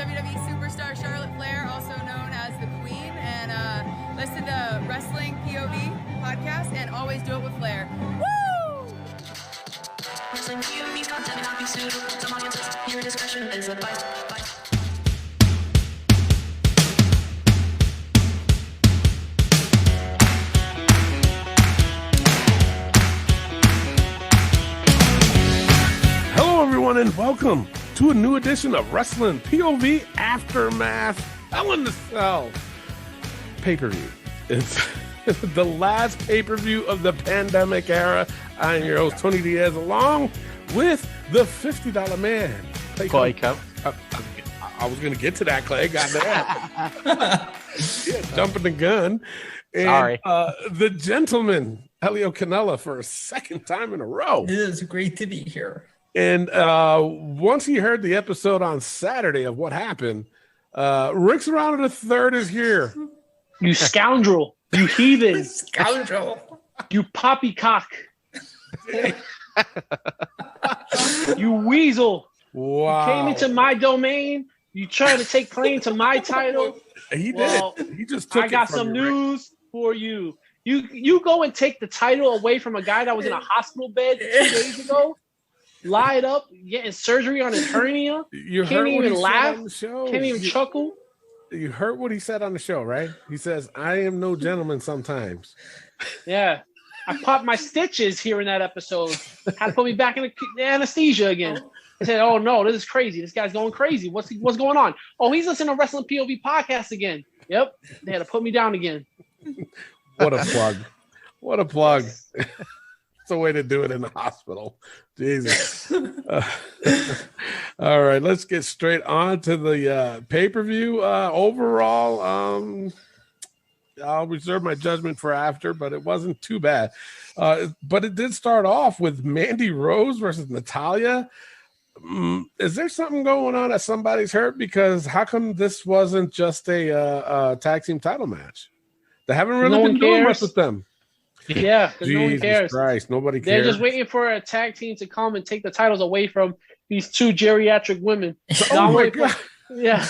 WWE superstar Charlotte Flair, also known as the Queen, and listen to Wrestling POV podcast, and always do it with Flair. Woo! Wrestling POV content not be suitable to audiences. Your discretion is advised. Hello, everyone, and welcome to a new edition of Wrestling POV Aftermath Hell in the Cell pay-per-view. It's the last pay-per-view of the pandemic era. I am your host, Tony Diaz, along with the $50 man. Clay Cup. I was going to get to that, Clay. Got that. Jumping the gun. And, Sorry. The gentleman, Elio Canella, for a second time in a row. It is great to be here. And once he heard the episode on Saturday of what happened, Ric Serrano the Third is here. You scoundrel. You heathen. Scoundrel. You poppycock. You weasel. Wow. You came into my domain. You tried to take claim to my title. He did. Well, He just took I got it from some you, Rick. news for you. You go and take the title away from a guy that was in a hospital bed 2 days ago. Lied up, getting surgery on his hernia. You Can't heard what even he laugh. said on the show? Can't even chuckle. You heard what he said on the show, right? He says, I am no gentleman sometimes. Yeah. I popped my stitches here in that episode. Had to put me back in the anesthesia again. I said, oh no, this is crazy. This guy's going crazy. What's going on? Oh, he's listening to Wrestling POV podcast again. Yep. They had to put me down again. What a plug. What a plug. It's a way to do it in the hospital. Jesus. All right, let's get straight on to the pay-per-view. Overall, I'll reserve my judgment for after, but it wasn't too bad. But it did start off with Mandy Rose versus Natalya. Is there something going on that somebody's hurt? Because how come this wasn't just a tag team title match? They haven't really been doing much with them. Yeah, because no one cares. Christ, nobody cares. They're just waiting for a tag team to come and take the titles away from these two geriatric women. Oh my God. Yeah.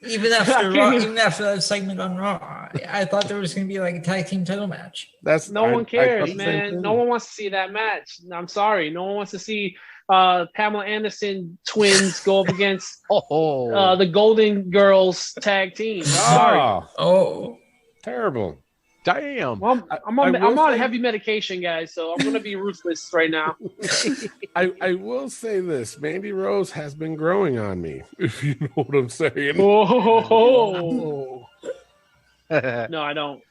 Even after that segment on Raw, I thought there was going to be like a tag team title match. No one cares, man. No one wants to see that match. I'm sorry. No one wants to see Pamela Anderson twins go up against the Golden Girls tag team. Sorry. Oh, terrible. Damn. Well, I'm on heavy medication, guys, so I'm going to be ruthless right now. I will say this. Mandy Rose has been growing on me, if you know what I'm saying. Oh. No, I don't.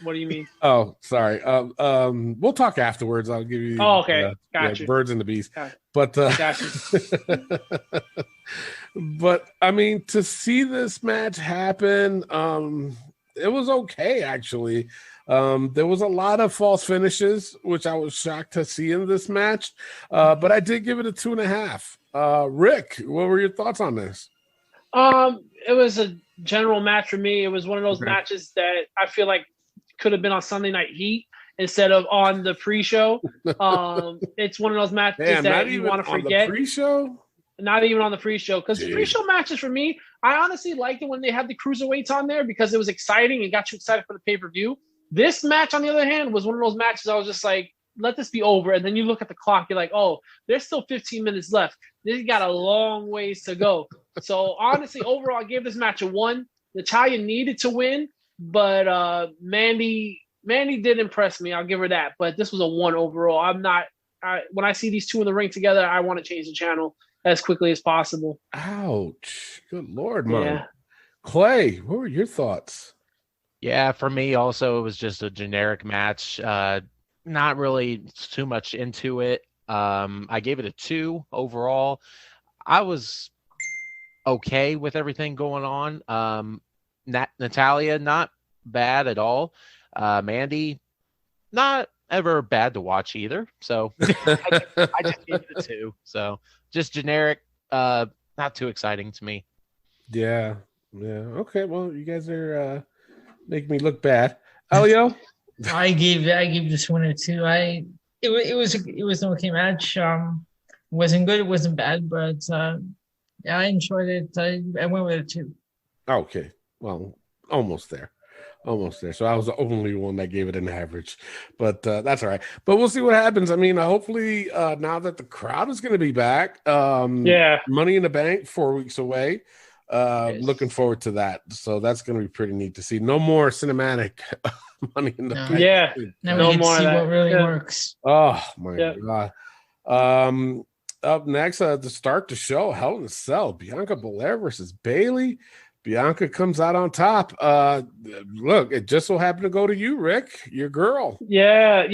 What do you mean? Oh, sorry. We'll talk afterwards. I'll give you okay. Got you. Birds and the Bees. Okay. But Got you. but I mean, to see this match happen, it was okay, actually. There was a lot of false finishes, which I was shocked to see in this match. But I did give it a 2.5. Rick, what were your thoughts on this? It was a general match for me. It was one of those matches that I feel like could have been on Sunday Night Heat instead of on the pre-show. It's one of those matches that you want to forget. The pre-show? Not even on the pre-show, because the pre-show matches for me, I honestly liked it when they had the cruiserweights on there because it was exciting and got you excited for the pay-per-view. This match, on the other hand, was one of those matches I was just like, let this be over. And then you look at the clock, you're like, oh, there's still 15 minutes left. This got a long ways to go. So honestly, overall, I gave this match a 1. Natalya needed to win, but Mandy did impress me. I'll give her that. But this was a 1 overall. When I see these two in the ring together, I want to change the channel as quickly as possible. Ouch. Good Lord, Mom. Yeah. Clay, what were your thoughts? Yeah, for me also, it was just a generic match. Not really too much into it. I gave it a 2 overall. I was okay with everything going on. Natalya, not bad at all. Mandy, not ever bad to watch either. So I just gave it a 2. So just generic, not too exciting to me. Yeah. Okay. Well, you guys are making me look bad. Elio? I gave this one a 2. It was an okay match. Wasn't good, it wasn't bad, but Yeah, I enjoyed it. I went with it too. Okay, well, almost there. So I was the only one that gave it an average, but that's all right. But we'll see what happens. I mean, hopefully, now that the crowd is going to be back, Money in the Bank 4 weeks away. Yes. Looking forward to that. So that's going to be pretty neat to see. No more cinematic Money in the Bank. Yeah. Now No we can more see of that. what really Yeah. works. Oh my God. Up next, to start the show, Hell in a Cell, Bianca Belair versus Bayley. Bianca comes out on top. Look, it just so happened to go to you, Rick, your girl. Yeah,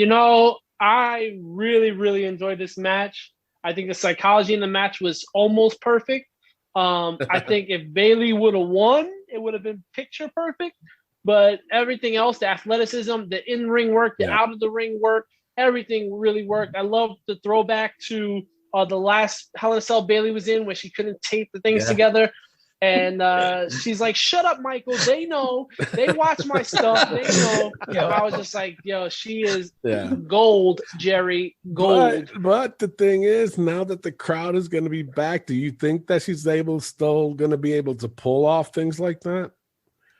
I really, really enjoyed this match. I think the psychology in the match was almost perfect. I think if Bayley would have won, it would have been picture perfect. But everything else, the athleticism, the in-ring work, the out-of-the-ring work, everything really worked. I love the throwback to the last Hell in a Cell Bayley was in, where she couldn't tape the things together. And she's like, "Shut up, Michael. They know. They watch my stuff. They know." I was just like, "Yo, she is gold, Jerry. Gold." But the thing is, now that the crowd is going to be back, do you think that she's still going to be able to pull off things like that?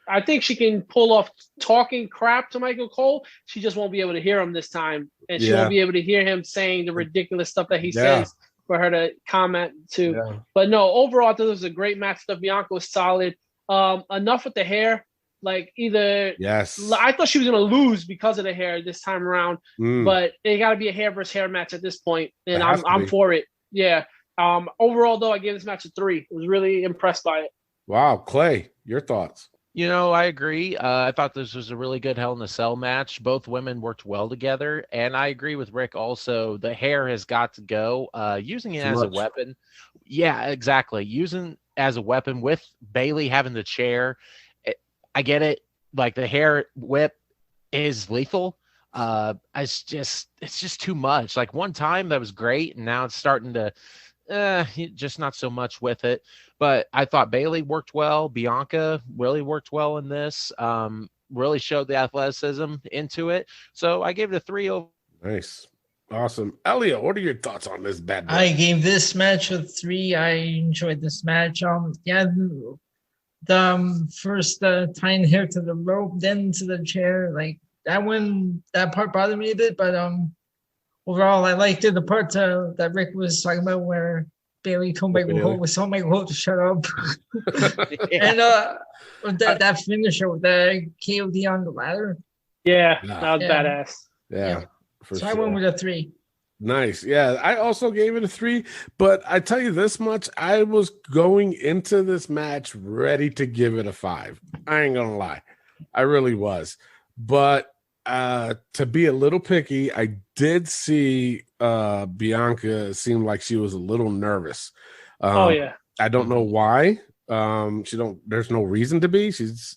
I think she can pull off talking crap to Michael Cole. She just won't be able to hear him this time, and she won't be able to hear him saying the ridiculous stuff that he says for her to comment to. Yeah. But no, overall, I thought it was a great match. The Bianca was solid. Enough with the hair. Like I thought she was going to lose because of the hair this time around, but it got to be a hair versus hair match at this point, and I'm for it. Yeah. Overall, though, I gave this match a 3. I was really impressed by it. Wow, Clay, your thoughts? I agree. I thought this was a really good Hell in a Cell match. Both women worked well together. And I agree with Rick also. The hair has got to go. Using it as a weapon. Yeah, exactly. Using as a weapon with Bayley having the chair. I get it. Like the hair whip is lethal. It's just too much. Like one time that was great. And now it's starting to just not so much with it. But I thought Bayley worked well. Bianca really worked well in this. Really showed the athleticism into it. So I gave it a 3 over. Nice. Awesome. Elio, what are your thoughts on this bad boy? I gave this match a 3. I enjoyed this match. The first tying hair to the rope, then to the chair. Like that part bothered me a bit, but overall, I liked it. The part that Rick was talking about where Bayley told Michael Cole to shut up. And that finisher with the KOD on the ladder. Yeah, that was badass. Yeah. So I went with a 3. Nice. Yeah, I also gave it a 3, but I tell you this much, I was going into this match ready to give it a 5. I ain't gonna lie. I really was. But to be a little picky, I did see Bianca seem like she was a little nervous. I don't know why. There's no reason to be. She's,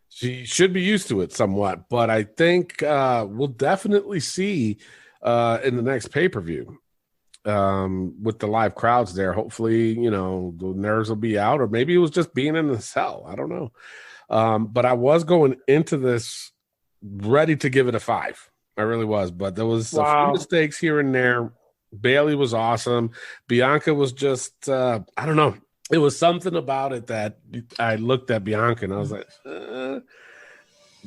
she should be used to it somewhat, but I think we'll definitely see in the next pay-per-view with the live crowds there. Hopefully, the nerves will be out, or maybe it was just being in the cell. I don't know. But I was going into this ready to give it a 5. I really was, but there was a few mistakes here and there. Bayley was awesome. Bianca was just, I don't know. It was something about it that I looked at Bianca and I was like,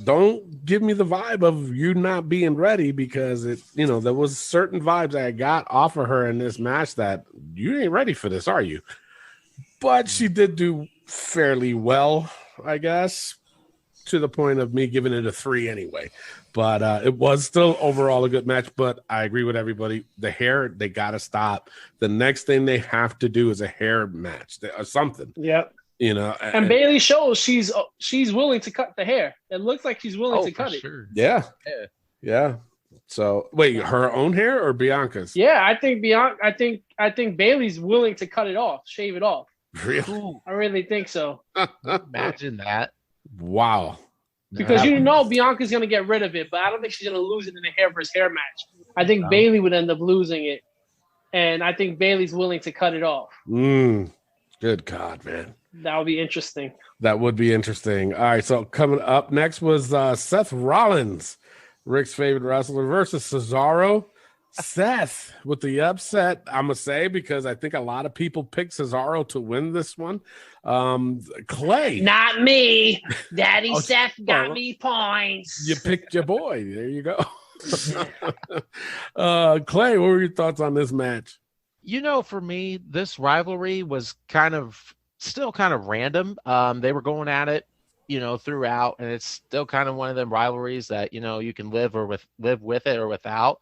don't give me the vibe of you not being ready, because there was certain vibes I got off of her in this match that you ain't ready for this, are you? But she did do fairly well, I guess, to the point of me giving it a 3 anyway. But it was still overall a good match. But I agree with everybody. The hair, they got to stop. The next thing they have to do is a hair match or something. Yep. And Bayley shows she's willing to cut the hair. It looks like she's willing to cut it. Sure. Yeah. So wait, her own hair or Bianca's? Yeah, I think I think Bayley's willing to cut it off, shave it off. Really? I really think so. Imagine that. Wow. Because Bianca's going to get rid of it, but I don't think she's going to lose it in a hair versus hair match. I think Bayley would end up losing it, and I think Bayley's willing to cut it off. Good God, man. That would be interesting. That would be interesting. All right, so coming up next was Seth Rollins, Rick's favorite wrestler, versus Cesaro. Seth with the upset, I'm gonna say, because I think a lot of people picked Cesaro to win this one. Clay, Not me. Daddy Oh, Seth got well, me points. you picked your boy. There you go. Clay, what were your thoughts on this match? For me, this rivalry was still kind of random. They were going at it, throughout, and it's still kind of one of them rivalries that, you can live with it or without.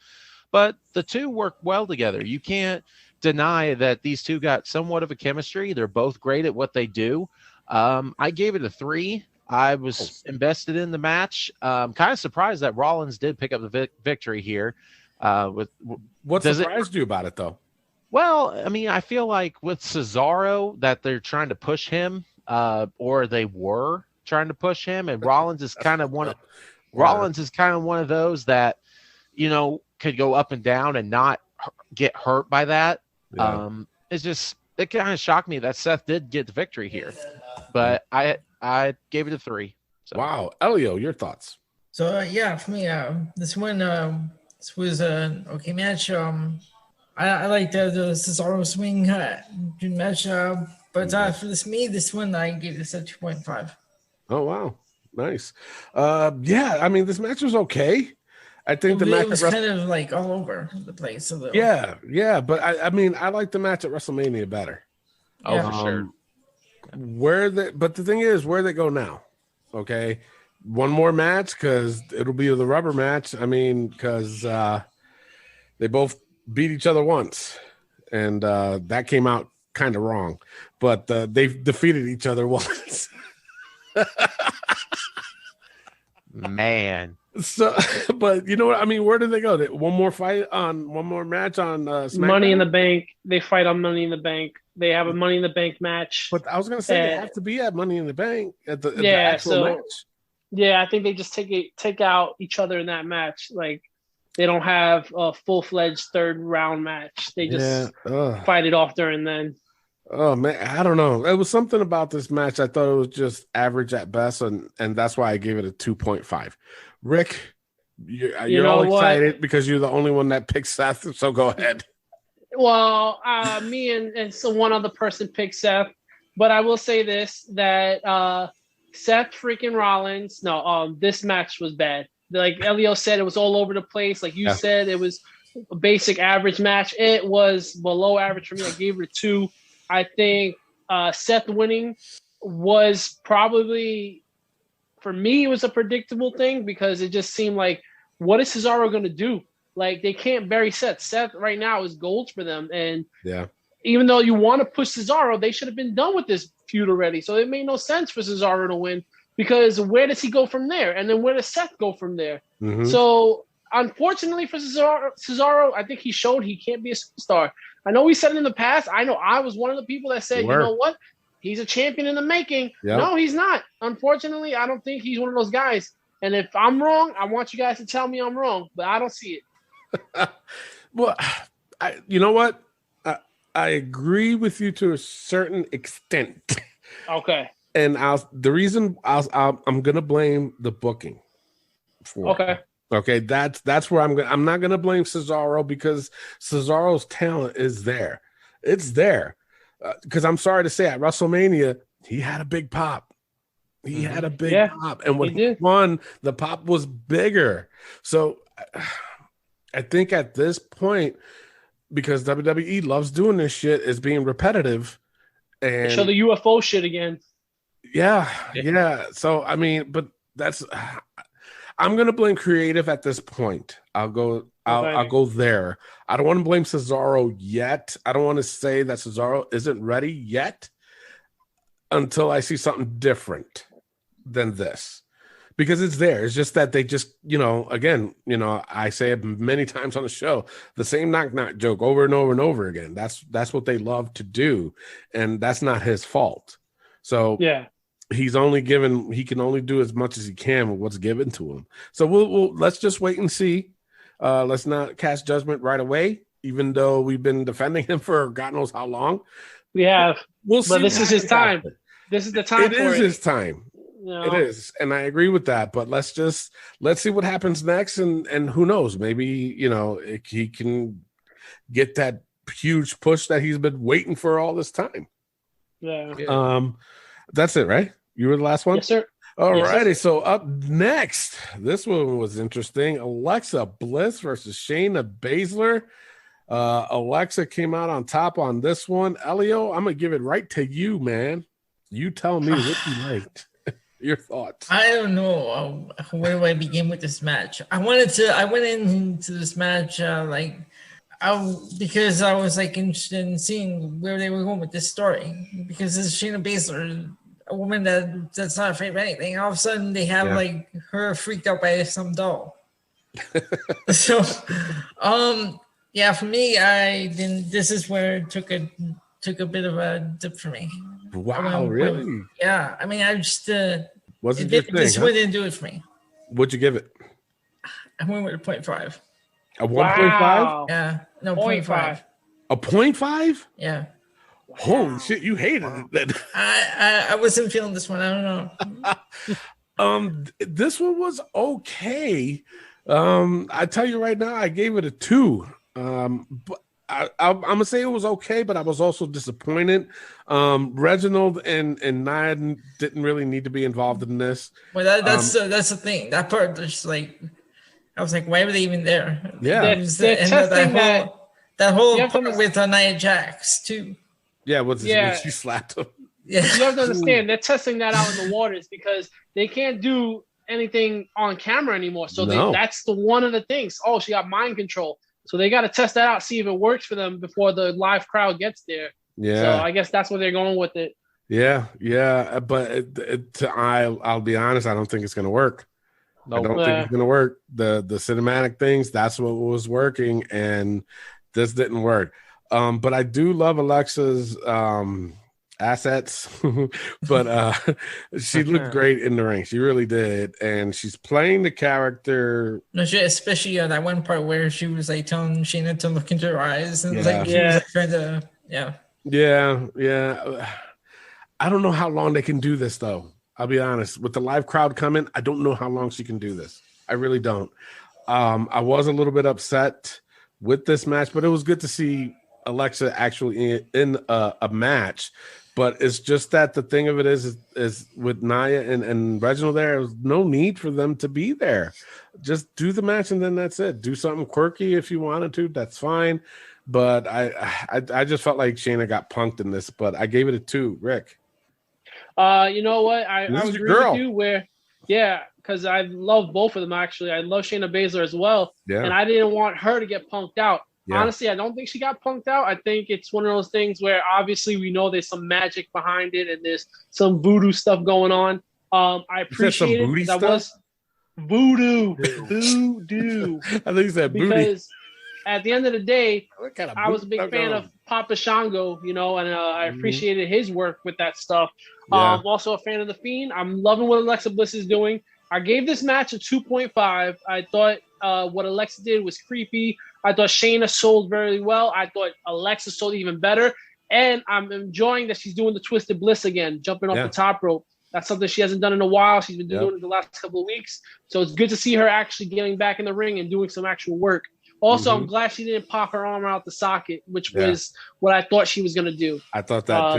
But the two work well together. You can't deny that these two got somewhat of a chemistry. They're both great at what they do. I gave it a 3. I was invested in the match. Kind of surprised that Rollins did pick up the victory here. What surprised you about it, though? Well, I mean, I feel like with Cesaro that they're trying to push him, or they were trying to push him, and Rollins is kind of one of those that, could go up and down and not get hurt by that. Yeah. It kind of shocked me that Seth did get the victory here, but I gave it a 3. So. Wow, Elio, your thoughts? So for me, this one, this was an okay match. I like the Cesaro swing match, but for this one, I gave this a 2.5. Oh wow, nice. I mean, this match was okay. I think the match was kind of like all over the place a little. Yeah, but I mean, I like the match at WrestleMania better. Oh, for sure. But the thing is, where they go now? Okay, one more match because it'll be the rubber match. I mean, because they both beat each other once, and that came out kind of wrong. But they've defeated each other once. Man. So, but you know what I mean? Where do they go? One more match on SmackDown? Money in the Bank. They fight on Money in the Bank. They have a Money in the Bank match. But I was gonna say they have to be at Money in the Bank at the actual match. Yeah, I think they just take out each other in that match. Like they don't have a full-fledged third round match. They just fight it off during then. Oh man, I don't know. It was something about this match. I thought it was just average at best, and that's why I gave it a 2.5. Rick, you're all excited because you're the only one that picked Seth. So go ahead. Well, me and so one other person picked Seth, but I will say this: that Seth freaking Rollins. No, this match was bad. Like Elio said, it was all over the place. Like you said, it was a basic average match. It was below average for me. I gave it a 2. I think Seth winning was probably, for me, it was a predictable thing because it just seemed like, what is Cesaro going to do? Like, they can't bury Seth. Seth right now is gold for them. And even though you want to push Cesaro, they should have been done with this feud already. So it made no sense for Cesaro to win because where does he go from there? And then where does Seth go from there? Mm-hmm. So unfortunately for Cesaro, I think he showed he can't be a superstar. I know we said it in the past. I know I was one of the people that said, you know what? He's a champion in the making. Yep. No, he's not. Unfortunately, I don't think he's one of those guys. And if I'm wrong, I want you guys to tell me I'm wrong, but I don't see it. Well, you know what? I agree with you to a certain extent. Okay. And I'm going to blame the booking for it. Okay, that's where I'm not gonna blame Cesaro because Cesaro's talent is there. It's there. Because I'm sorry to say, at WrestleMania, he had a big pop. He had a big pop, and when he won, the pop was bigger. So I think at this point, because WWE loves doing this shit, is being repetitive. And show the UFO shit again. Yeah. So I mean, but that's. I'm gonna blame creative at this point. I'll go there. I don't want to blame Cesaro yet. I don't want to say that Cesaro isn't ready yet until I see something different than this. Because it's there. It's just that they just, I say it many times on the show, the same knock joke over and over and over again. That's what they love to do, and that's not his fault. So he can only do as much as he can with what's given to him. So we'll let's just wait and see. Let's not cast judgment right away, even though we've been defending him for God knows how long. We have. We'll see. But this is his time. This is the time. It is his time. It is, and I agree with that. But let's see what happens next, and who knows? Maybe he can get that huge push that he's been waiting for all this time. Yeah. That's it, right? You were the last one? Yes, sir. All righty. Yes, sir. So up next, this one was interesting. Alexa Bliss versus Shayna Baszler. Alexa came out on top on this one. Elio, I'm gonna give it right to you, man. You tell me what you liked. Your thoughts. I don't know. Where do I begin with this match? I went into this match because I was interested in seeing where they were going with this story. Because this is Shayna Baszler, a woman that's not afraid of anything. All of a sudden, they have her freaked out by some doll. So, for me, this is where it took a bit of a dip for me. Wow, really? Yeah, I mean, I just wasn't this one didn't do it for me. What'd you give it? I went with a 0.5. A 1.5? Yeah, no 0.5. A 0.5? Yeah. Holy shit, you hated it. I wasn't feeling this one. I don't know. This one was okay. I tell you right now, I gave it a 2. But I'm gonna say it was okay, but I was also disappointed. Reginald and Nia didn't really need to be involved in this. Well, that's the thing. That part, just I was like, why were they even there? Yeah, that whole part with Nia Jax too. Yeah, when she slapped him. Yeah, you have to understand they're testing that out in the waters because they can't do anything on camera anymore. So that's one of the things. Oh, she got mind control. So they got to test that out, see if it works for them before the live crowd gets there. Yeah. So I guess that's where they're going with it. Yeah. But I'll be honest, I don't think it's going to work. Nope. I don't think it's going to work. The cinematic things, that's what was working, and this didn't work. But I do love Alexa's assets, but she looked great in the ring. She really did, and she's playing the character. No, especially that one part where she was telling Shayna to look into her eyes, and she was trying to, yeah. I don't know how long they can do this though. I'll be honest. With the live crowd coming, I don't know how long she can do this. I really don't. I was a little bit upset with this match, but it was good to see Alexa actually in a match. But it's just that the thing of it is with Nia and Reginald there's no need for them to be there. Just do the match and then that's it. Do something quirky if you wanted to. That's fine. But I just felt like Shayna got punked in this. But I gave it a 2. Rick. You know what? I was agree with you because I love both of them actually. I love Shayna Baszler as well. Yeah. And I didn't want her to get punked out. Yeah. Honestly, I don't think she got punked out. I think it's one of those things where obviously we know there's some magic behind it and there's some voodoo stuff going on. I appreciate it because I was voodoo. I think you said booty. Because at the end of the day, I was a big fan of Papa Shango, and I appreciated his work with that stuff. Yeah. Also a fan of The Fiend. I'm loving what Alexa Bliss is doing. I gave this match a 2.5. I thought what Alexa did was creepy. I thought Shayna sold very well. I thought Alexa sold even better. And I'm enjoying that she's doing the Twisted Bliss again, jumping off the top rope. That's something she hasn't done in a while. She's been doing it the last couple of weeks. So it's good to see her actually getting back in the ring and doing some actual work. Also, I'm glad she didn't pop her arm out the socket, which was what I thought she was going to do. I thought that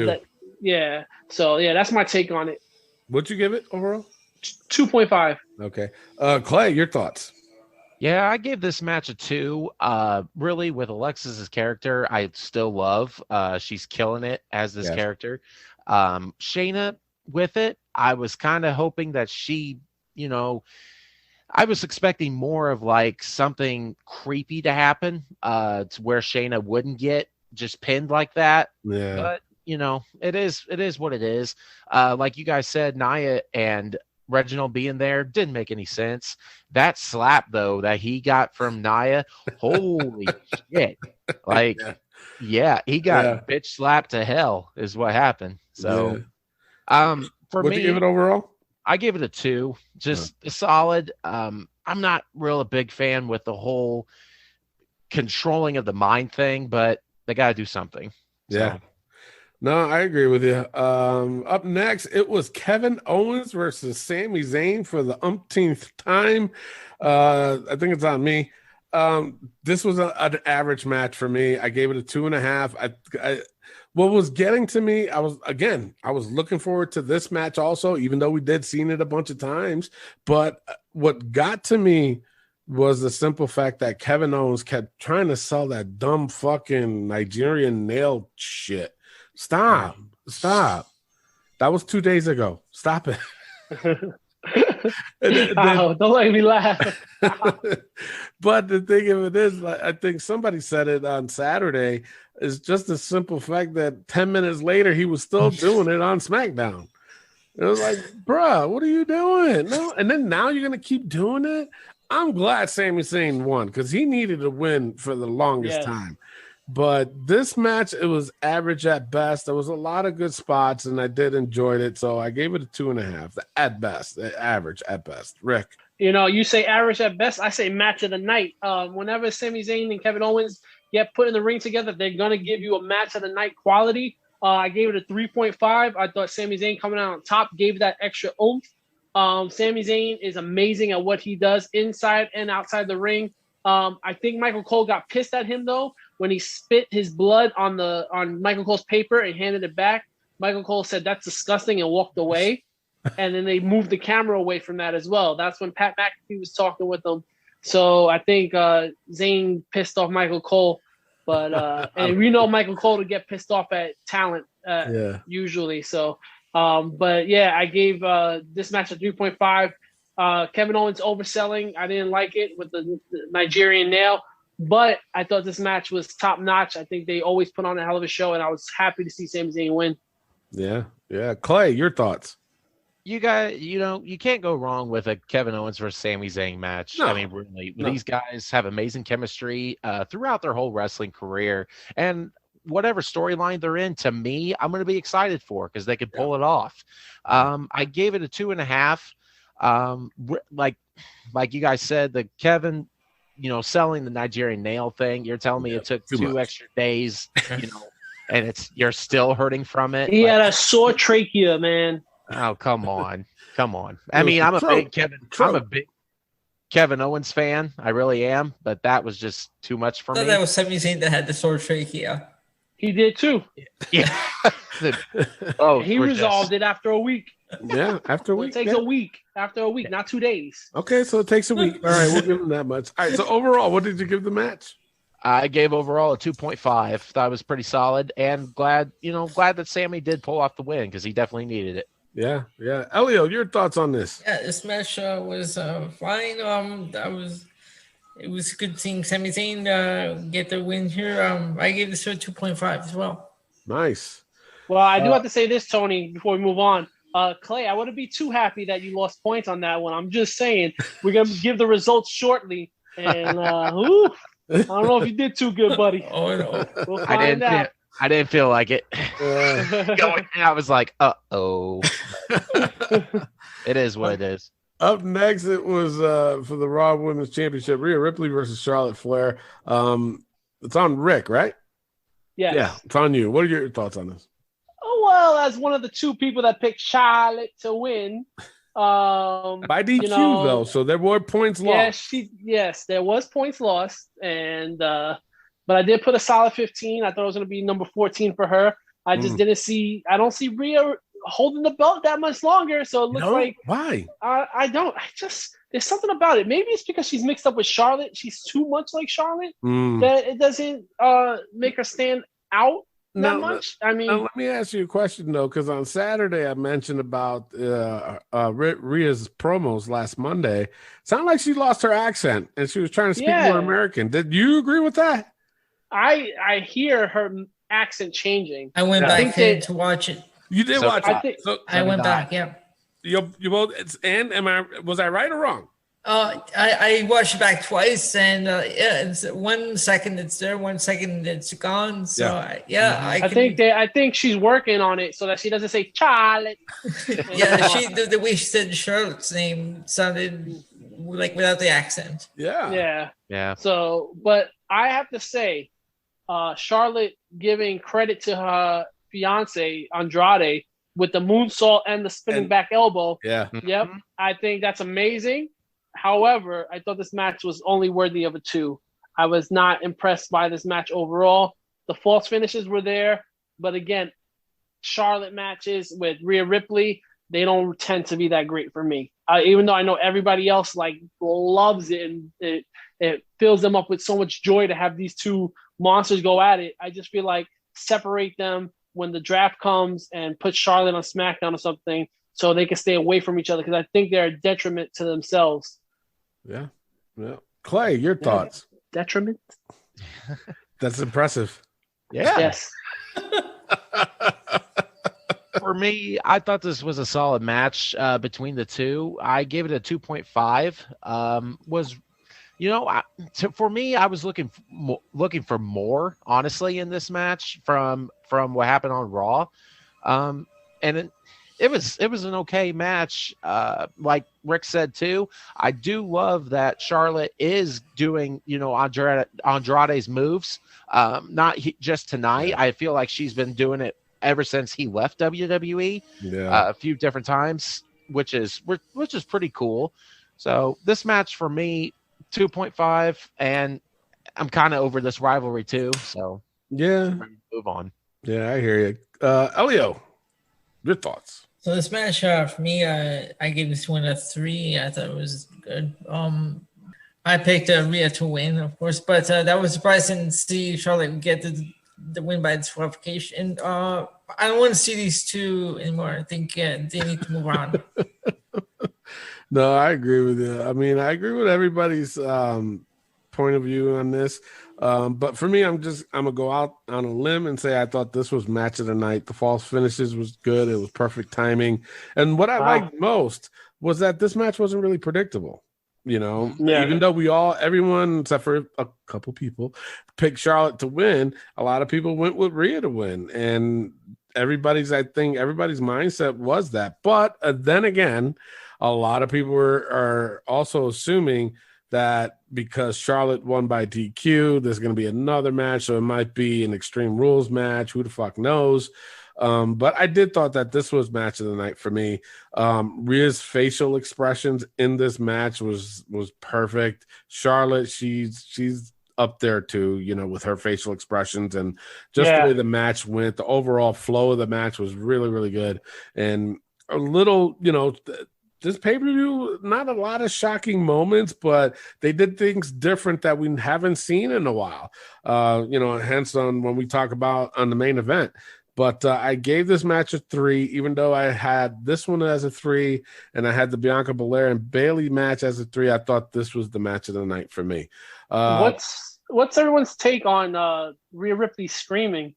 too. So, that's my take on it. What'd you give it overall? 2.5. Okay. Clay, your thoughts? Yeah, I gave this match a 2. Really, with Alexis's character, I still love. She's killing it as this character. Shayna, with it, I was kind of hoping that she, I was expecting more of something creepy to happen, to where Shayna wouldn't get just pinned like that. Yeah. But it is what it is. Like you guys said, Nia and Reginald being there didn't make any sense. That slap though that he got from Nia, holy shit! He got bitch slapped to hell is what happened. So, for What'd me, you give it overall? I gave it a 2. Just a solid. I'm not a big fan with the whole controlling of the mind thing, but they got to do something. Yeah. No, I agree with you. Up next, it was Kevin Owens versus Sami Zayn for the umpteenth time. I think it's on me. This was an average match for me. I gave it a 2.5. What was getting to me, I was looking forward to this match also, even though we did seen it a bunch of times. But what got to me was the simple fact that Kevin Owens kept trying to sell that dumb fucking Nigerian nail shit. Stop. That was 2 days ago. Stop it. Don't let me laugh. But the thing of it is, I think somebody said it on Saturday, is just the simple fact that 10 minutes later he was still doing it on SmackDown. It was like, bruh, what are you doing? No, and then now you're gonna keep doing it. I'm glad Sami Zayn won because he needed a win for the longest time. But this match, it was average at best. There was a lot of good spots, and I did enjoy it. So I gave it a 2.5 at best, average at best. Rick, You say average at best. I say match of the night. Whenever Sami Zayn and Kevin Owens get put in the ring together, they're gonna give you a match of the night quality. I gave it a 3.5. I thought Sami Zayn coming out on top gave that extra oomph. Sami Zayn is amazing at what he does inside and outside the ring. I think Michael Cole got pissed at him though when he spit his blood on Michael Cole's paper and handed it back. Michael Cole said that's disgusting and walked away, and then they moved the camera away from that as well. That's when Pat McAfee was talking with them. So I think Zayn pissed off Michael Cole, but and we know Michael Cole to get pissed off at talent usually. So, but yeah, I gave this match a 3.5. Kevin Owens overselling. I didn't like it with the Nigerian nail, but I thought this match was top notch. I think they always put on a hell of a show, and I was happy to see Sami Zayn win. Yeah. Clay, your thoughts? You guys, you can't go wrong with a Kevin Owens versus Sami Zayn match. No. I mean, really, these guys have amazing chemistry throughout their whole wrestling career, and whatever storyline they're in, to me, I'm going to be excited for because they could pull it off. I gave it a 2.5. Like you guys said, the Kevin, selling the Nigerian nail thing. You're telling me it took 2 extra days, and you're still hurting from it. He had a sore trachea, man. Oh, come on. I mean, I'm a big Kevin Owens fan. I really am, but that was just too much for me. That was Sami Zayn that had the sore trachea. He did too. Yeah. He resolved it after a week. Yeah, after a week. It takes a week. After a week, not 2 days. Okay, so it takes a week. All right, we'll give him that much. All right, so overall, what did you give the match? I gave overall a 2.5. Thought it was pretty solid, and glad that Sammy did pull off the win because he definitely needed it. Yeah. Elio, your thoughts on this? Yeah, this match was fine. It was good seeing Sami Zayn get the win here. I gave this a 2.5 as well. Nice. Well, I do have to say this, Tony, before we move on. Clay, I wouldn't be too happy that you lost points on that one. I'm just saying we're gonna give the results shortly, and I don't know if you did too good, buddy. Oh no, we'll find out. I didn't feel like it. I was like, uh-oh. It is what it is. Up next, it was for the Raw Women's Championship, Rhea Ripley versus Charlotte Flair. It's on Rick, right? Yes. Yeah, it's on you. What are your thoughts on this? Oh, well, as one of the 2 people that picked Charlotte to win. By DQ, though, so there were points lost. Yes, there was points lost, and but I did put a solid 15. I thought it was going to be number 14 for her. I just I don't see Rhea holding the belt that much longer, so it looks like why? There's something about it. Maybe it's because she's mixed up with Charlotte. She's too much like Charlotte that it doesn't make her stand out that much. I mean, let me ask you a question though, because on Saturday I mentioned about Rhea's promos last Monday. Sounded like she lost her accent and she was trying to speak more American. Did you agree with that? I hear her accent changing. I went back to watch it. You did watch it. I went back. Yeah. You both. Was I right or wrong? I watched it back twice, and it's 1 second it's there, 1 second it's gone. So I think she's working on it so that she doesn't say Charlotte. The way she said Charlotte's name sounded like without the accent. Yeah. So, but I have to say, Charlotte giving credit to her fiance Andrade with the moonsault and the spinning back elbow. Yeah. Yep. I think that's amazing. However, I thought this match was only worthy of a 2. I was not impressed by this match overall. The false finishes were there, but again, Charlotte matches with Rhea Ripley, they don't tend to be that great for me. Even though I know everybody else like loves it and it fills them up with so much joy to have these two monsters go at it. I just feel like separate them when the draft comes and put Charlotte on SmackDown or something so they can stay away from each other, because I think they're a detriment to themselves. Yeah. Clay, your thoughts? Detriment? That's impressive. Yeah. Yes. For me, I thought this was a solid match between the two. I gave it a 2.5. For me, I was looking for more, honestly, in this match from what happened on Raw, and it was an okay match. Like Rick said too, I do love that Charlotte is doing Andrade's moves. Not just tonight. I feel like she's been doing it ever since he left WWE. A few different times, which is pretty cool. So this match for me, 2.5, and I'm kind of over this rivalry too. So move on. Yeah, I hear you. Elio, your thoughts? So this match, for me, I gave this one a 3. I thought it was good. I picked Rhea to win, of course, but that was surprising to see Charlotte get the win by disqualification. I don't want to see these two anymore. I think they need to move on. No, I agree with you. I mean, I agree with everybody's point of view on this. But for me, I'm gonna go out on a limb and say I thought this was match of the night. The false finishes was good. It was perfect timing. And what I liked most was that this match wasn't really predictable. Even though everyone except for a couple people picked Charlotte to win, a lot of people went with Rhea to win, and everybody's mindset was that. But then again, a lot of people are also assuming that because Charlotte won by DQ, there's going to be another match, so it might be an Extreme Rules match. Who the fuck knows? But I did thought that this was match of the night for me. Rhea's facial expressions in this match was perfect. Charlotte, she's up there too, with her facial expressions and just the way the match went. The overall flow of the match was really, really good. And a little, this pay-per-view, not a lot of shocking moments, but they did things different that we haven't seen in a while. Hence on when we talk about on the main event. But I gave this match a 3, even though I had this one as a 3, and I had the Bianca Belair and Bayley match as a 3. I thought this was the match of the night for me. What's everyone's take on Rhea Ripley screaming?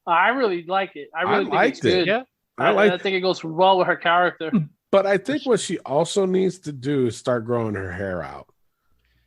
I really like it. I really think it's good. Yeah, I think it goes well with her character. But I think what she also needs to do is start growing her hair out.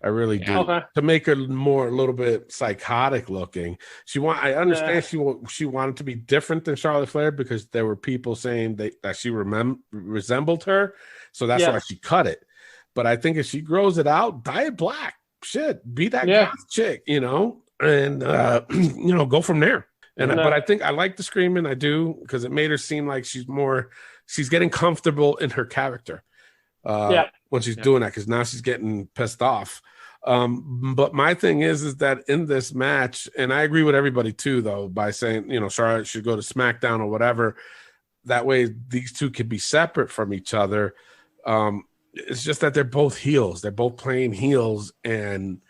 I really do. Okay. To make her a little bit psychotic looking. I understand she wanted to be different than Charlotte Flair because there were people saying that she resembled her. So that's why she cut it. But I think if she grows it out, dye it black. Shit, be that goth chick, and go from there. But I think I like the screaming. I do, because it made her seem like she's getting comfortable in her character when she's doing that, because now she's getting pissed off. But my thing is that in this match, and I agree with everybody too, though, by saying, Charlotte should go to SmackDown or whatever. That way these two could be separate from each other. It's just that they're both heels. They're both playing heels, and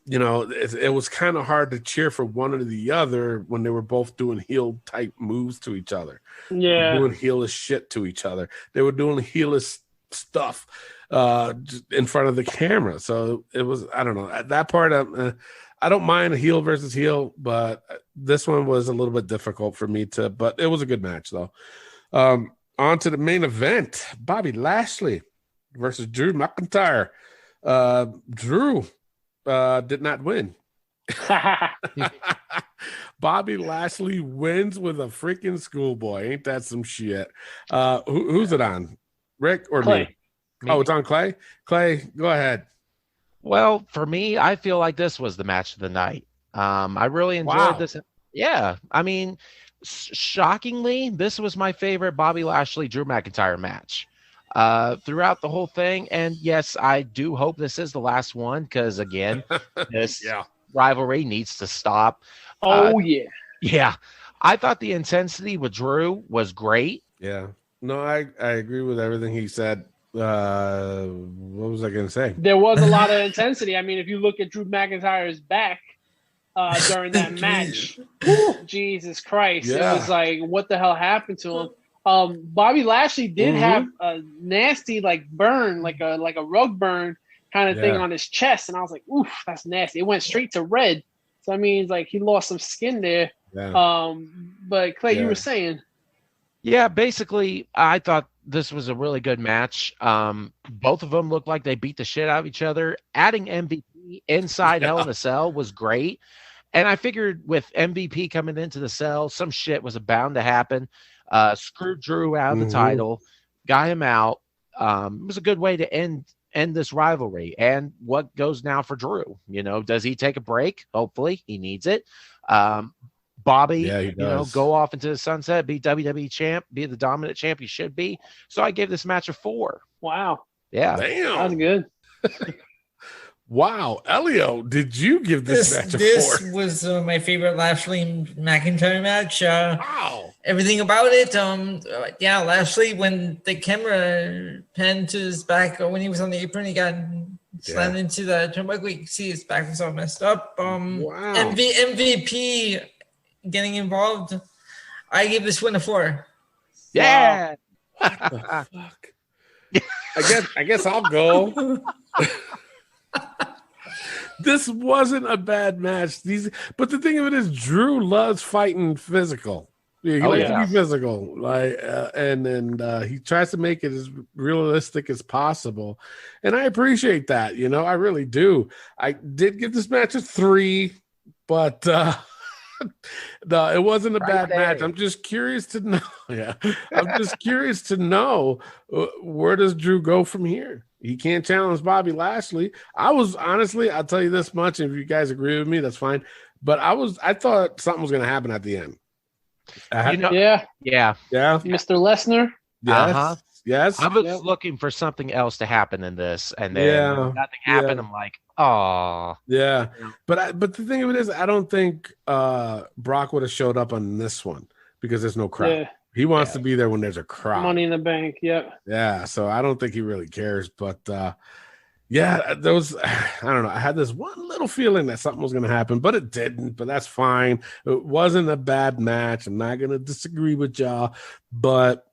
it was kind of hard to cheer for one or the other when they were both doing heel type moves to each other. Yeah, doing heelish shit to each other. They were doing heelish stuff in front of the camera. So it was, I don't know, at that part, I don't mind a heel versus heel, but this one was a little bit difficult for me but it was a good match though. On to the main event, Bobby Lashley versus Drew McIntyre. Drew did not win. Bobby Lashley wins with a freaking schoolboy. Ain't that some shit? Who's it on? Rick or Clay. Me? Oh, it's on Clay? Clay, go ahead. Well, for me, I feel like this was the match of the night. I really enjoyed this. Yeah. I mean, Shockingly, this was my favorite Bobby Lashley Drew McIntyre match throughout the whole thing. And yes, I do hope this is the last one because again, this rivalry needs to stop. Yeah. I thought the intensity with Drew was great. Yeah. No, I agree with everything he said. What was I going to say? There was a lot of intensity. I mean, if you look at Drew McIntyre's back during that match, Jesus Christ. It was like, what the hell happened to him? Bobby Lashley did have a nasty burn, like a rug burn kind of thing on his chest. And I was like, oof, that's nasty. It went straight to red. So that means he lost some skin there. Yeah. But Clay, you were saying. Yeah, basically, I thought this was a really good match. Both of them looked like they beat the shit out of each other. Adding MVP inside Hell in a Cell was great. And I figured with MVP coming into the cell, some shit was bound to happen. Screwed Drew out of the title, got him out. It was a good way to end this rivalry. And what goes now for Drew? Does he take a break? Hopefully, he needs it. Bobby, go off into the sunset, be WWE champ, be the dominant champ he should be. So I gave this match a 4. Wow. Yeah. Damn. That was good. Wow. Elio, did you give this match a 4? This was my favorite Lashley McIntyre match. Wow. Everything about it. Lashley, when the camera panned to his back, when he was on the apron, he got slammed into the turnbuckle. You can see his back was all messed up. Wow. MVP getting involved. I give this one a 4. Yeah. Wow. Fuck. I guess I'll go. This wasn't a bad match. But the thing of it is, Drew loves fighting physical. He likes to be physical, and he tries to make it as realistic as possible. And I appreciate that. I really do. I did give this match a 3, but no, it wasn't a bad match. I'm just curious to know. Yeah, I'm just curious to know where does Drew go from here. He can't challenge Bobby Lashley. I'll tell you this much. If you guys agree with me, that's fine. But I thought something was going to happen at the end. Yeah. Mr. Lesnar. Yes. Yes. I was looking for something else to happen in this, and then nothing happened. I'm like, oh. Yeah. But the thing of it is, I don't think Brock would have showed up on this one because there's no crowd. Yeah. He wants to be there when there's a crowd. Money in the Bank. Yep. Yeah. So I don't think he really cares. But I don't know. I had this one little feeling that something was going to happen, but it didn't. But that's fine. It wasn't a bad match. I'm not going to disagree with y'all. But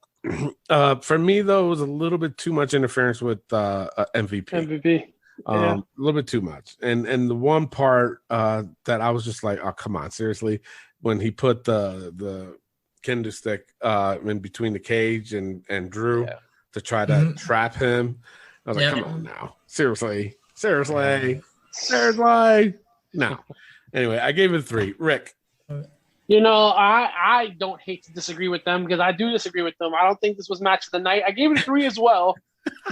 for me, though, it was a little bit too much interference with MVP. A little bit too much. And the one part that I was just like, oh, come on, seriously, when he put the kendo stick in between the cage and Drew to try to trap him. I was like, come on now. Seriously. No. Anyway, I gave it a 3. Rick. I don't hate to disagree with them because I do disagree with them. I don't think this was match of the night. I gave it a 3 as well.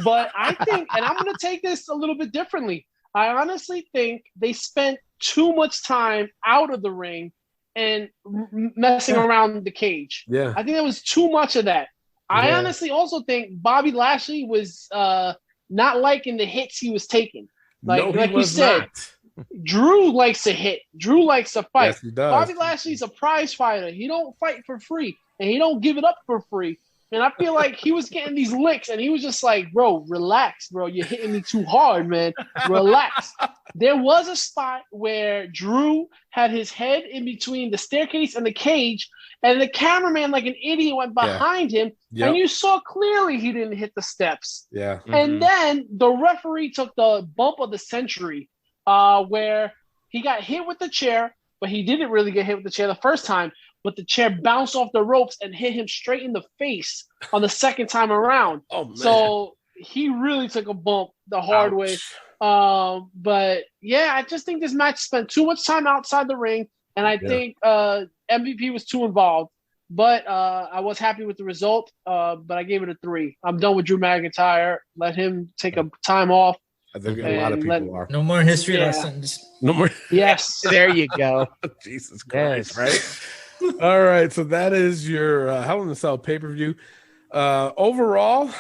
But I think, and I'm going to take this a little bit differently. I honestly think they spent too much time out of the ring and messing around the cage. Yeah. I think there was too much of that. I honestly also think Bobby Lashley was not liking the hits he was taking. Like you said, Drew likes to hit. Drew likes to fight. Yes, he does. Bobby Lashley's a prize fighter. He don't fight for free, and he don't give it up for free. And I feel like he was getting these licks, and he was just like, bro, relax, bro. You're hitting me too hard, man. Relax. There was a spot where Drew had his head in between the staircase and the cage, and the cameraman, like an idiot, went behind him, and you saw clearly he didn't hit the steps. Yeah. And then the referee took the bump of the century where he got hit with the chair, but he didn't really get hit with the chair the first time. But the chair bounced off the ropes and hit him straight in the face on the second time around. Oh, man. So he really took a bump the hard way. But, I just think this match spent too much time outside the ring, and I think MVP was too involved. But I was happy with the result, but I gave it a 3. I'm done with Drew McIntyre. Let him take a time off. I think a lot of people are. No more history lessons. No more. Yes. There you go. Jesus Christ, right? All right, so that is your Hell in a Cell pay-per-view. Overall,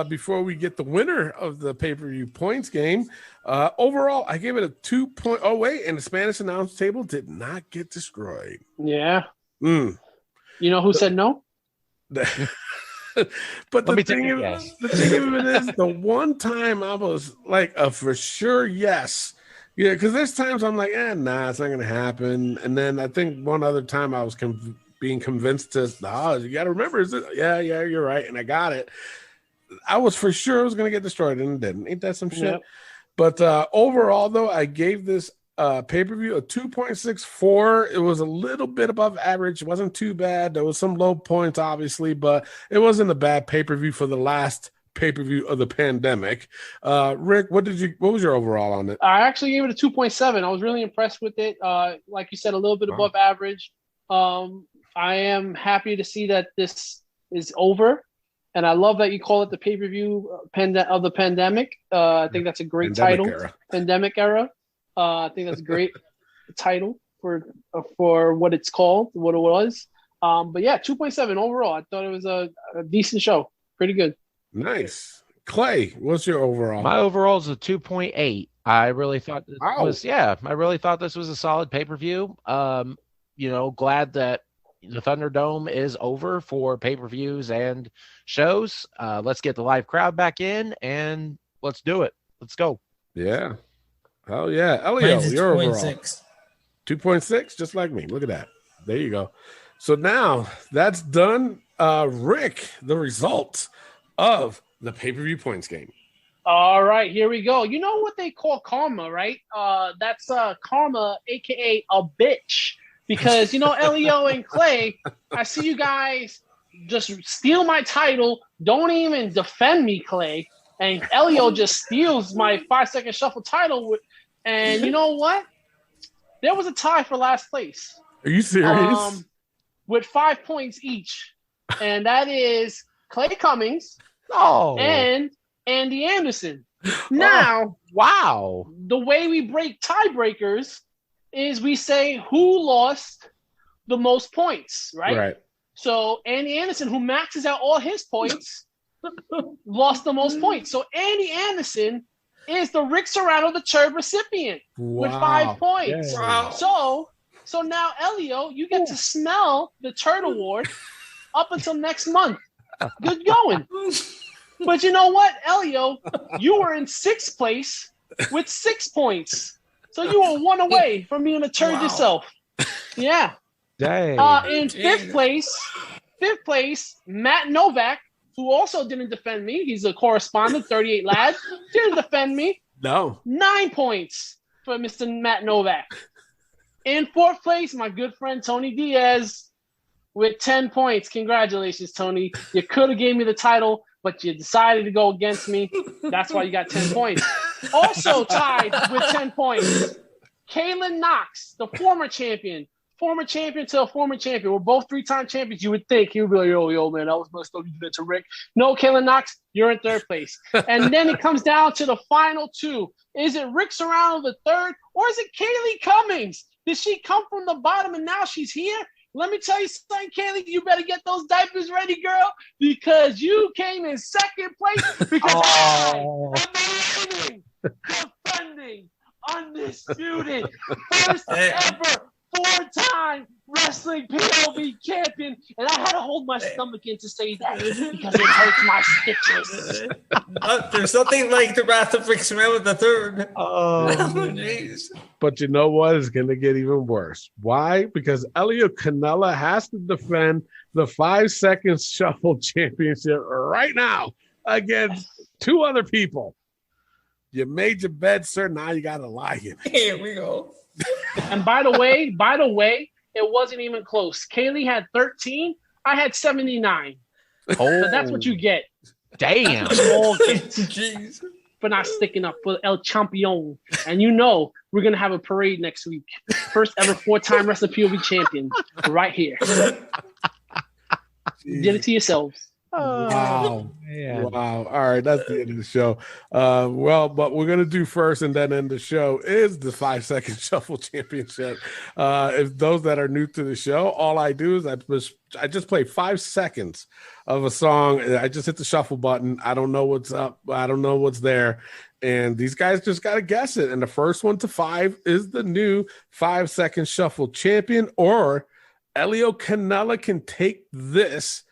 before we get the winner of the pay-per-view points game, overall, I gave it a 2 point. Oh, wait, and the Spanish announce table did not get destroyed. Yeah. Mm. You know who said no? But the thing of it is, the one time I was like a for sure yes. Yeah, because there's times I'm like, nah, it's not going to happen. And then I think one other time I was being convinced to, you got to remember, yeah, you're right. And I got it. I was for sure it was going to get destroyed, and it didn't. Ain't that some shit? Yep. But overall, though, I gave this pay-per-view a 2.64. It was a little bit above average. It wasn't too bad. There was some low points, obviously, but it wasn't a bad pay-per-view for the last pay-per-view of the pandemic. Rick, what was your overall on it? I actually gave it a 2.7. I was really impressed with it. Like you said, a little bit above average. I am happy to see that this is over. And I love that you call it the pay-per-view of the pandemic. I think that's a great title. Pandemic era. I think that's a great title for what it's called, what it was. But yeah, 2.7 overall. I thought it was a decent show. Pretty good. Nice. Clay, what's your overall? My overall is a 2.8. I really thought this was a solid pay-per-view. Glad that the Thunderdome is over for pay-per-views and shows. Let's get the live crowd back in and let's do it. Let's go. Yeah. Oh yeah. Elio, your overall. 2.6. 2.6, just like me. Look at that. There you go. So now that's done. Rick, the results of the pay-per-view points game. All right, here we go. You know what they call karma, right? That's karma, aka a bitch. Because Elio and Clay, I see you guys just steal my title. Don't even defend me, Clay. And Elio just steals my 5-second shuffle title. And you know what? There was a tie for last place. Are you serious? With 5 points each. And that is Clay Cummings and Andy Anderson. Now, wow. The way we break tiebreakers is we say who lost the most points, right? Right. So Andy Anderson, who maxes out all his points, lost the most points. So Andy Anderson is the Ric Serrano the Third recipient with 5 points. Yeah. Wow. So now, Elio, you get to smell the Turd Award up until next month. Good going. But you know what, Elio? You were in 6th place with 6 points. So you were 1 away from being a turd yourself. Yeah. Dang. In 5th place, Matt Novak, who also didn't defend me. He's a correspondent, 38 Lad. Didn't defend me. No. 9 points for Mr. Matt Novak. In 4th place, my good friend Tony Diaz with 10 points. Congratulations, Tony. You could have gave me the title, but you decided to go against me. That's why you got 10 points. Also tied with 10 points, Kailyn Knox, the former champion to a former champion. We're both 3-time champions. You would think he would be like, yo, man, I was messed up. You did that to Rick. No, Kailyn Knox, you're in 3rd place. And then it comes down to the final 2. Is it Ric Serrano the Third, or is it Kailyn Cummings? Did she come from the bottom and now she's here? Let me tell you something, Kailyn, you better get those diapers ready, girl, because you came in 2nd place because I am defending, undisputed, first ever 4-time wrestling POV champion, and I had to hold my stomach in to say that because it hurts my stitches. There's nothing like the wrath of Ric Serrano the Third. Oh, jeez. But you know what? It's going to get even worse. Why? Because Elio Canella has to defend the 5-second shuffle championship right now against 2 other people. You made your bed, sir. Now you got to lie in it. Here we go. And by the way, it wasn't even close. Kaylee had 13. I had 79. Oh, so that's what you get. Damn. Jeez. For not sticking up for El Champion. And we're going to have a parade next week. First ever 4-time Wrestling POV champion right here. You did it to yourselves. Wow. man. Wow. All right. That's the end of the show. Well, but we're going to do first and then end the show is the 5-second shuffle championship. If those that are new to the show, all I do is I just play 5 seconds of a song. I just hit the shuffle button. I don't know what's up. I don't know what's there. And these guys just got to guess it. And the first one to 5 is the new 5-second shuffle champion, or Elio Canella can take this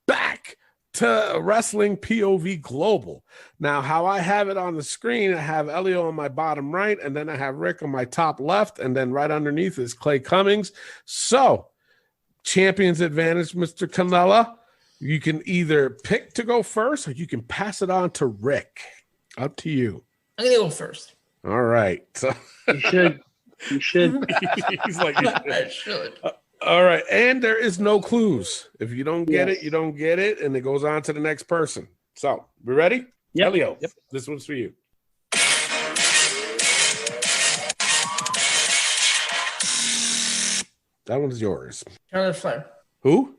back to Wrestling POV Global. Now, how I have it on the screen, I have Elio on my bottom right, and then I have Rick on my top left, and then right underneath is Clay Cummings. So, champion's advantage, Mr. Canella. You can either pick to go first, or you can pass it on to Rick. Up to you. I'm gonna go first. All right. So You should. You should. he's like, I should. all right. And there is no clues. If you don't get Yes. it, you don't get it. And it goes on to the next person. So, we ready? Yep. Elio, Yep. this one's for you. That one's yours. Charlotte Flair. Who?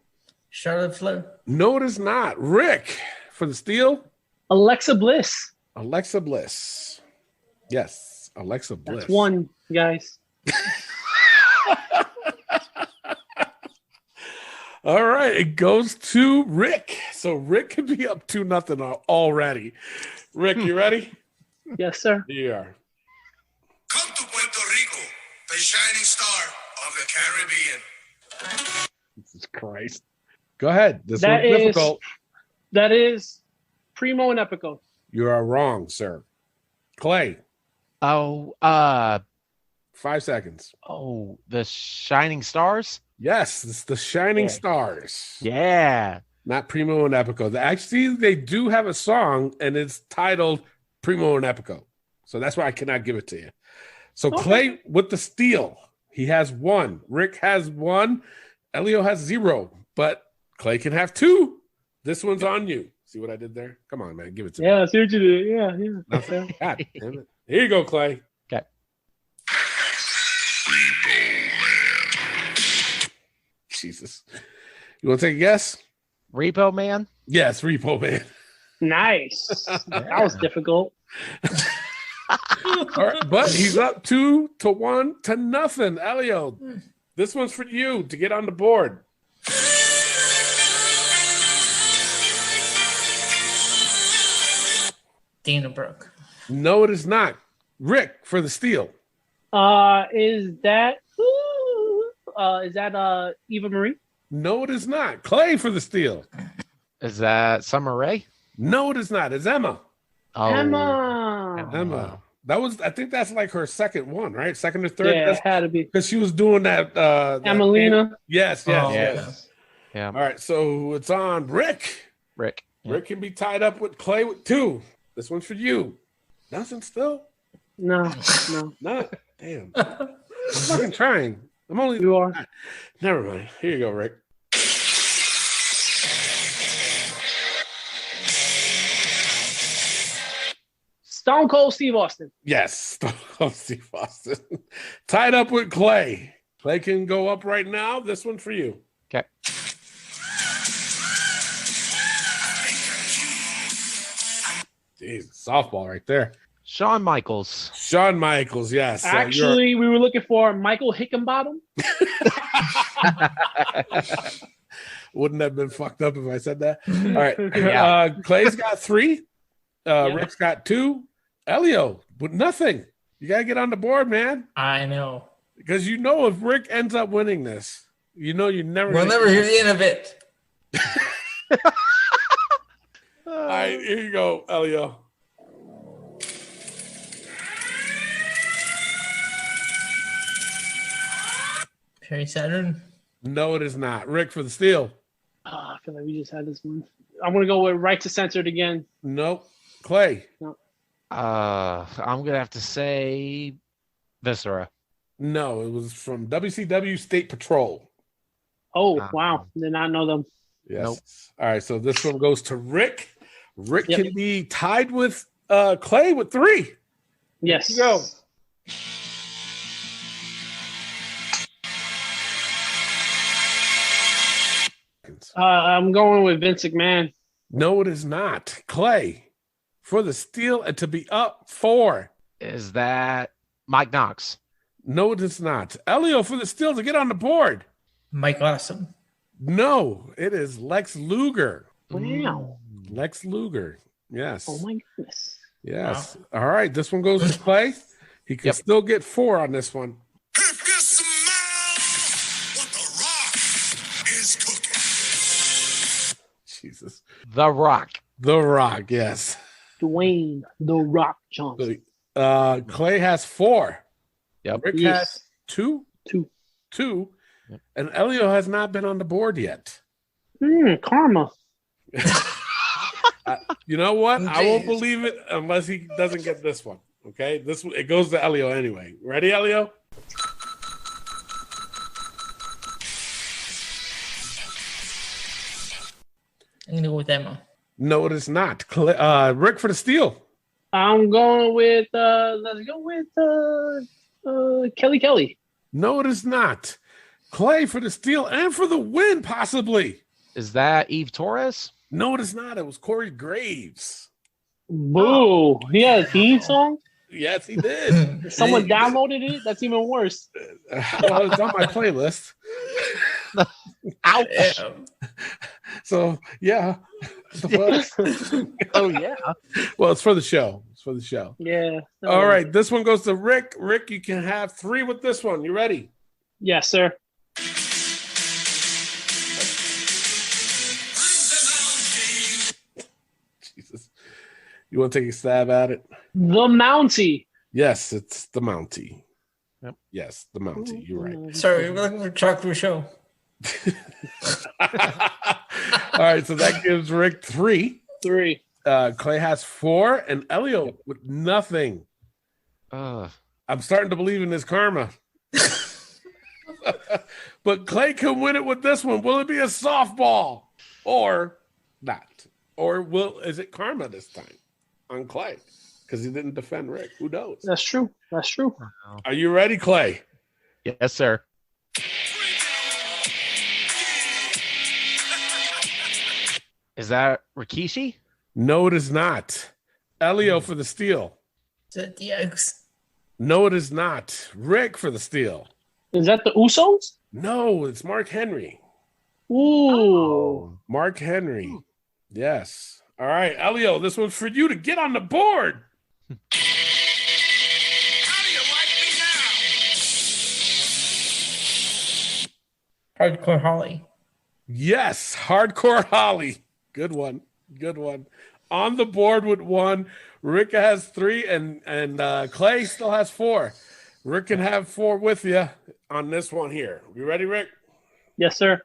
Charlotte Flair. No, it is not. Rick for the steal. Alexa Bliss. Alexa Bliss. Yes, Alexa Bliss. That's one, guys. All right, it goes to Rick. So Rick could be up 2-0 already. Rick, you ready? Yes, sir. Here you are. Come to Puerto Rico, the shining star of the Caribbean. Jesus Christ. Go ahead. This That one's is- difficult. That is Primo and Epico. You are wrong, sir. Clay, Oh, 5 seconds. the Shining Stars. Yes, it's the Shining Yeah. Stars. Yeah. Not Primo and Epico. Actually, they do have a song, and it's titled Primo and Epico. So that's why I cannot give it to you. So Okay. Clay with the steal. He has 1. Rick has 1. Elio has 0. But Clay can have 2. This one's on you. See what I did there? Come on, man. Give it to me. Yeah, I see what you did. Yeah. Okay. God damn it. Here you go, Clay. Okay. Jesus. You want to take a guess? Repo Man. Yes, Repo Man. Nice. That was difficult. All right, but he's up 2-1 Elio, this one's for you to get on the board. Dana Brooke. No, it is not. Rick for the steal. Is that Eva Marie? No, it is not. Clay for the steal. Is that Summer Rae? No, it is not. It's Emma. Oh, Emma. Emma. That was, I think that's like her second one, right? Second or third. Yeah, it had to be. Because she was doing that. Emelina. Yes. Oh, yeah. Yes. Yeah. All right, so it's on Rick. Rick. Yeah. Rick can be tied up with Clay with 2. This one's for you. Nothing still? No. No. Damn. I'm fucking trying. I'm only. You are. Never mind. Here you go, Rick. Stone Cold Steve Austin. Yes. Steve Austin. Tied up with Clay. Clay can go up right now. This one's for you. Okay. Jeez, softball right there. Shawn Michaels. Shawn Michaels, yes. Actually, we were looking for Michael Hickenbottom. Wouldn't have been fucked up if I said that. All right. Yeah. Clay's got 3. Yeah. Rick's got 2. Elio with nothing. You got to get on the board, man. I know. Because you know if Rick ends up winning this, you know you never. We'll never hear the end of it. All right, here you go, Elio. Perry Saturn. No, it is not. Rick for the steal. Oh, I feel like we just had this one. I'm gonna go with Right to Censored again. Nope. Clay. I'm gonna have to say Viscera. No, it was from WCW State Patrol. Oh wow, did not know them. Yes. Nope. All right, so this one goes to Rick. Rick Yep. can be tied with Clay with 3. Yes. Let's go. I'm going with Vince McMahon. No, it is not. Clay for the steal and to be up 4. Is that Mike Knox? No, it is not. Elio for the steal to get on the board. Mike Awesome. No, it is Lex Luger. Wow. Lex Luger. Yes. Oh my goodness. Yes. Wow. All right. This one goes to Clay. He can still get 4 on this one. If you smell what the Rock is cooking. Jesus. The Rock. The Rock. Yes. Dwayne The Rock Johnson. Clay has 4. Yep. Rick has 2. 2. Yep. And Elio has not been on the board yet. Karma. You know what? I won't believe it unless he doesn't get this one. Okay, it goes to Elio anyway. Ready, Elio? I'm gonna go with Emma. No, it is not. Rick for the steal. I'm going with Kelly. No, it is not. Clay for the steal and for the win, possibly. Is that Eve Torres? No, it is not. It was Corey Graves. Boo! He had a theme song. Yes, he did. Someone downloaded it. That's even worse. Well, it's on my playlist. Ouch. So yeah. Oh yeah. Well, it's for the show. It's for the show. Yeah. All right. This one goes to Rick. Rick, you can have 3 with this one. You ready? Yes, sir. Jesus. You want to take a stab at it? The Mountie. Yes, it's the Mountie. Yep. Yes, the Mountie. You're right. Sorry, we're looking for Chocolate Show. All right, so that gives Rick 3. 3. Clay has 4, and Elio with nothing. I'm starting to believe in this karma. But Clay can win it with this one. Will it be a softball or not? Or is it karma this time on Clay? Because he didn't defend Rick. Who knows? That's true. That's true. Are you ready, Clay? Yes, sir. Is that Rikishi? No, it is not. Elio for the steal. Is that DX? No, it is not. Rick for the steal. Is that the Usos? No, it's Mark Henry. Ooh. Mark Henry. Yes. All right, Elio, this one's for you to get on the board. How do you like me now? Hardcore Holly. Yes, Hardcore Holly. Good one. Good one. On the board with 1. Rick has 3, and Clay still has 4. Rick can have 4 with you on this one here. You ready, Rick? Yes, sir.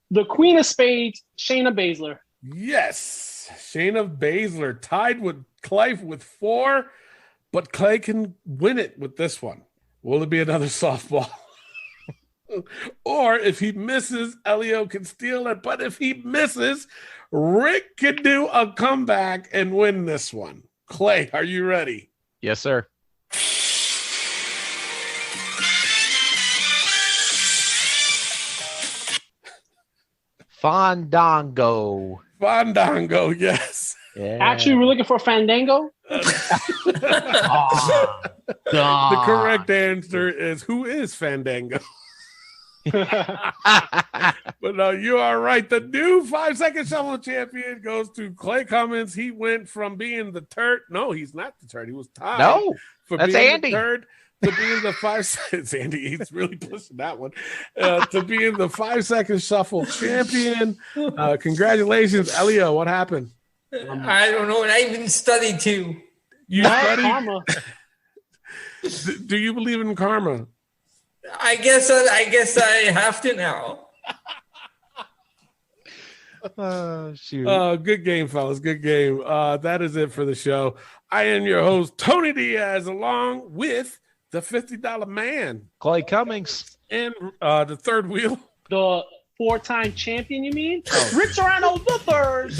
The Queen of Spades, Shayna Baszler. Yes. Shayna Baszler tied with Clay with 4, but Clay can win it with this one. Will it be another softball? Or if he misses, Elio can steal it. But if he misses, Rick can do a comeback and win this one. Clay, are you ready? Yes, sir. Fandango. Fandango, yes. Yeah. Actually, we're looking for Fandango. The correct answer is who is Fandango? But no, you are right. The new 5-second shuffle champion goes to Clay Cummins. He went from being the Turd. No, he's not the Turd. He was tied. No, for that's being Andy. The Turd to being the 5. It's Andy. He's really pushing that one. To being the 5-second shuffle champion. Congratulations, Elio. What happened? I don't know, and I even studied too. You studied? Karma. Do you believe in karma? I guess I have to now. Shoot. Good game, fellas. Good game. That is it for the show. I am your host, Tony Diaz, along with the $50 man Clay Cummings. and the third wheel. The 4-time champion, you mean? Ric Serrano the Third.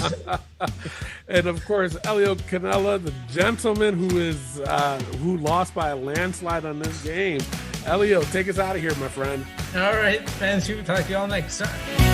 And of course, Elio Canella, the gentleman who lost by a landslide on this game. Elio, take us out of here, my friend. All right, fans, we'll talk to you all next time.